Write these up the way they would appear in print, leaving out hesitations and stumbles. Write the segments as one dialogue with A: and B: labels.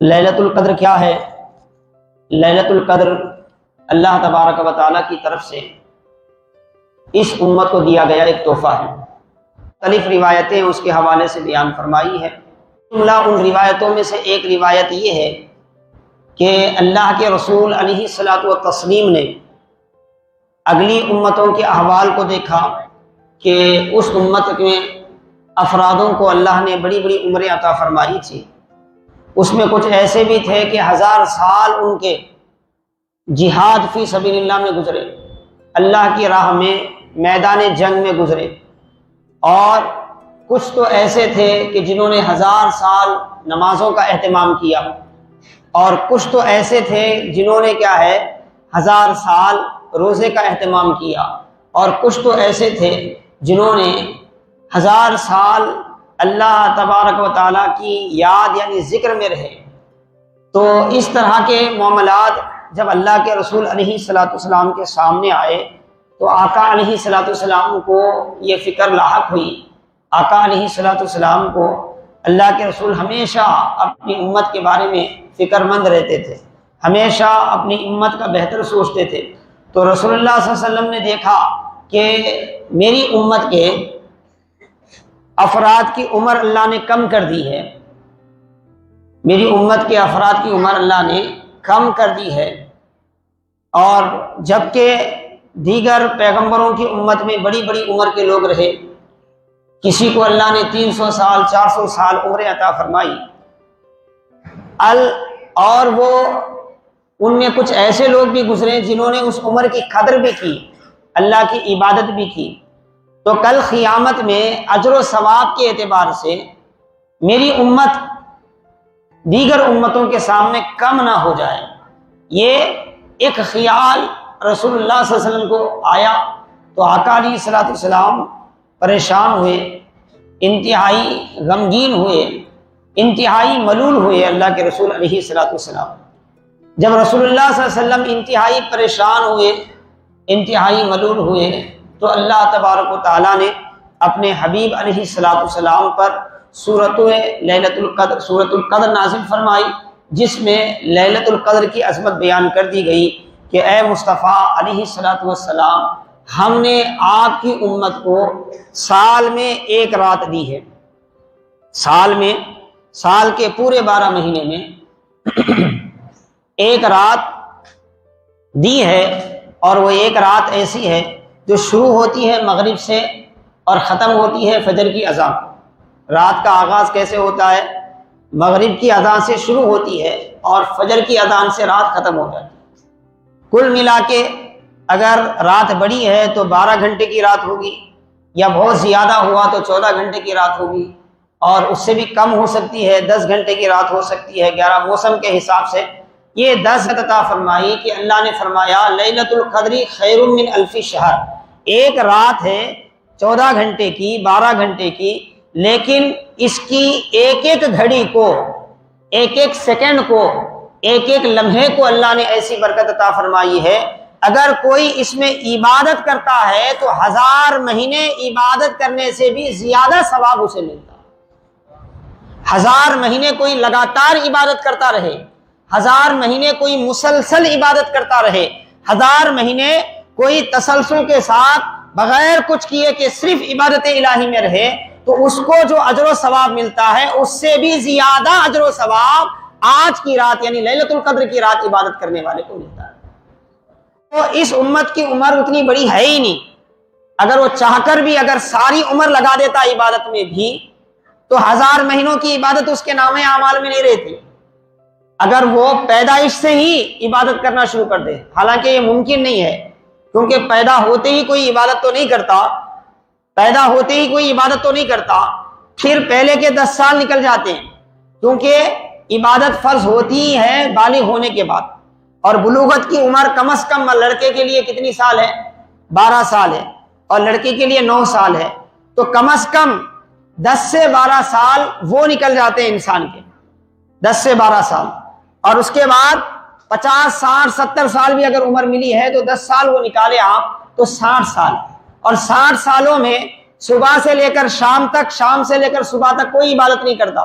A: لیلۃ القدر کیا ہے؟ لیلۃ القدر اللہ تبارک و تعالیٰ کی طرف سے اس امت کو دیا گیا ایک تحفہ ہے۔ مختلف روایتیں اس کے حوالے سے بیان فرمائی ہے۔ ان روایتوں میں سے ایک روایت یہ ہے کہ اللہ کے رسول علیہ الصلاۃ والتسلیم نے اگلی امتوں کے احوال کو دیکھا کہ اس امت میں افرادوں کو اللہ نے بڑی بڑی عمریں عطا فرمائی تھی۔ اس میں کچھ ایسے بھی تھے کہ 1000 سال ان کے جہاد فی سبیل اللہ میں گزرے، اللہ کی راہ میں میدان جنگ میں گزرے، اور کچھ تو ایسے تھے کہ جنہوں نے 1000 سال نمازوں کا اہتمام کیا، اور کچھ تو ایسے تھے جنہوں نے 1000 سال روزے کا اہتمام کیا، اور کچھ تو ایسے تھے جنہوں نے 1000 سال اللہ تبارک و تعالیٰ کی یاد یعنی ذکر میں رہے۔ تو اس طرح کے معاملات جب اللہ کے رسول علیہ الصلاۃ والسلام کے سامنے آئے تو آقا علیہ الصلاۃ والسلام کو یہ فکر لاحق ہوئی۔ آقا علیہ الصلاۃ والسلام کو اللہ کے رسول ہمیشہ اپنی امت کے بارے میں فکر مند رہتے تھے، ہمیشہ اپنی امت کا بہتر سوچتے تھے۔ تو رسول اللہ صلی اللہ علیہ وسلم نے دیکھا کہ میری امت کے افراد کی عمر اللہ نے کم کر دی ہے، میری امت کے افراد کی عمر اللہ نے کم کر دی ہے، اور جبکہ دیگر پیغمبروں کی امت میں بڑی بڑی عمر کے لوگ رہے، کسی کو اللہ نے 300 سال 400 سال عمریں عطا فرمائی، اور وہ ان میں کچھ ایسے لوگ بھی گزرے جنہوں نے اس عمر کی قدر بھی کی، اللہ کی عبادت بھی کی۔ تو کل قیامت میں اجر و ثواب کے اعتبار سے میری امت دیگر امتوں کے سامنے کم نہ ہو جائے، یہ ایک خیال رسول اللہ صلی اللہ علیہ وسلم کو آیا۔ تو آقا علیہ الصلوۃ والسلام پریشان ہوئے، انتہائی غمگین ہوئے، انتہائی ملول ہوئے اللہ کے رسول علیہ الصلوۃ والسلام۔ جب رسول اللہ صلی اللہ علیہ وسلم انتہائی پریشان ہوئے، انتہائی ملول ہوئے، تو اللہ تبارک و تعالیٰ نے اپنے حبیب علیہ الصلوۃ والسلام پر سورۃ لیلۃ القدر سورۃ القدر نازل فرمائی، جس میں لیلۃ القدر کی عظمت بیان کر دی گئی کہ اے مصطفیٰ علیہ الصلوۃ والسلام، ہم نے آپ کی امت کو سال میں ایک رات دی ہے، سال کے پورے 12 مہینے میں ایک رات دی ہے، اور وہ ایک رات ایسی ہے جو شروع ہوتی ہے مغرب سے اور ختم ہوتی ہے فجر کی اذان کو۔ رات کا آغاز کیسے ہوتا ہے؟ مغرب کی اذان سے شروع ہوتی ہے اور فجر کی اذان سے رات ختم ہو جاتی ہے۔ کل ملا کے اگر رات بڑی ہے تو 12 گھنٹے کی رات ہوگی، یا بہت زیادہ ہوا تو 14 گھنٹے کی رات ہوگی، اور اس سے بھی کم ہو سکتی ہے، 10 گھنٹے کی رات ہو سکتی ہے 11 موسم کے حساب سے۔ یہ 10 عطا فرمائی کہ اللہ نے فرمایا لیلۃ القدر خیر من الف شہر، ایک رات ہے 14 گھنٹے کی، 12 گھنٹے کی، لیکن اس کی ایک ایک گھڑی کو، ایک ایک سیکنڈ کو، ایک ایک لمحے کو اللہ نے ایسی برکت عطا فرمائی ہے، اگر کوئی اس میں عبادت کرتا ہے تو 1000 مہینے عبادت کرنے سے بھی زیادہ ثواب اسے ملتا ہے۔ 1000 مہینے کوئی لگاتار عبادت کرتا رہے، 1000 مہینے کوئی مسلسل عبادت کرتا رہے، 1000 مہینے کوئی تسلسل کے ساتھ بغیر کچھ کیے کہ صرف عبادت الہی میں رہے، تو اس کو جو اجر و ثواب ملتا ہے اس سے بھی زیادہ اجر و ثواب آج کی رات یعنی لیلۃ القدر کی رات عبادت کرنے والے کو ملتا ہے۔ تو اس امت کی عمر اتنی بڑی ہے ہی نہیں، اگر وہ چاہ کر بھی اگر ساری عمر لگا دیتا عبادت میں بھی تو 1000 مہینوں کی عبادت اس کے نامے اعمال میں نہیں رہتی، اگر وہ پیدائش سے ہی عبادت کرنا شروع کر دے۔ حالانکہ یہ ممکن نہیں ہے، کیونکہ پیدا ہوتے ہی کوئی عبادت تو نہیں کرتا، پھر پہلے کے 10 سال نکل جاتے ہیں، کیونکہ عبادت فرض ہوتی ہی ہے بالغ ہونے کے بعد، اور بلوغت کی عمر کم از کم لڑکے کے لیے کتنی سال ہے؟ 12 سال ہے، اور لڑکی کے لیے 9 سال ہے، تو کم از کم 10 سے 12 سال وہ نکل جاتے ہیں انسان کے، 10 سے 12 سال، اور اس کے بعد 50 60 70 سال بھی اگر عمر ملی ہے تو 10 سال وہ نکالے آپ تو 60 سال، اور 60 سالوں میں صبح سے لے کر شام تک، شام سے لے کر صبح تک کوئی عبادت نہیں کرتا،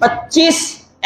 A: 25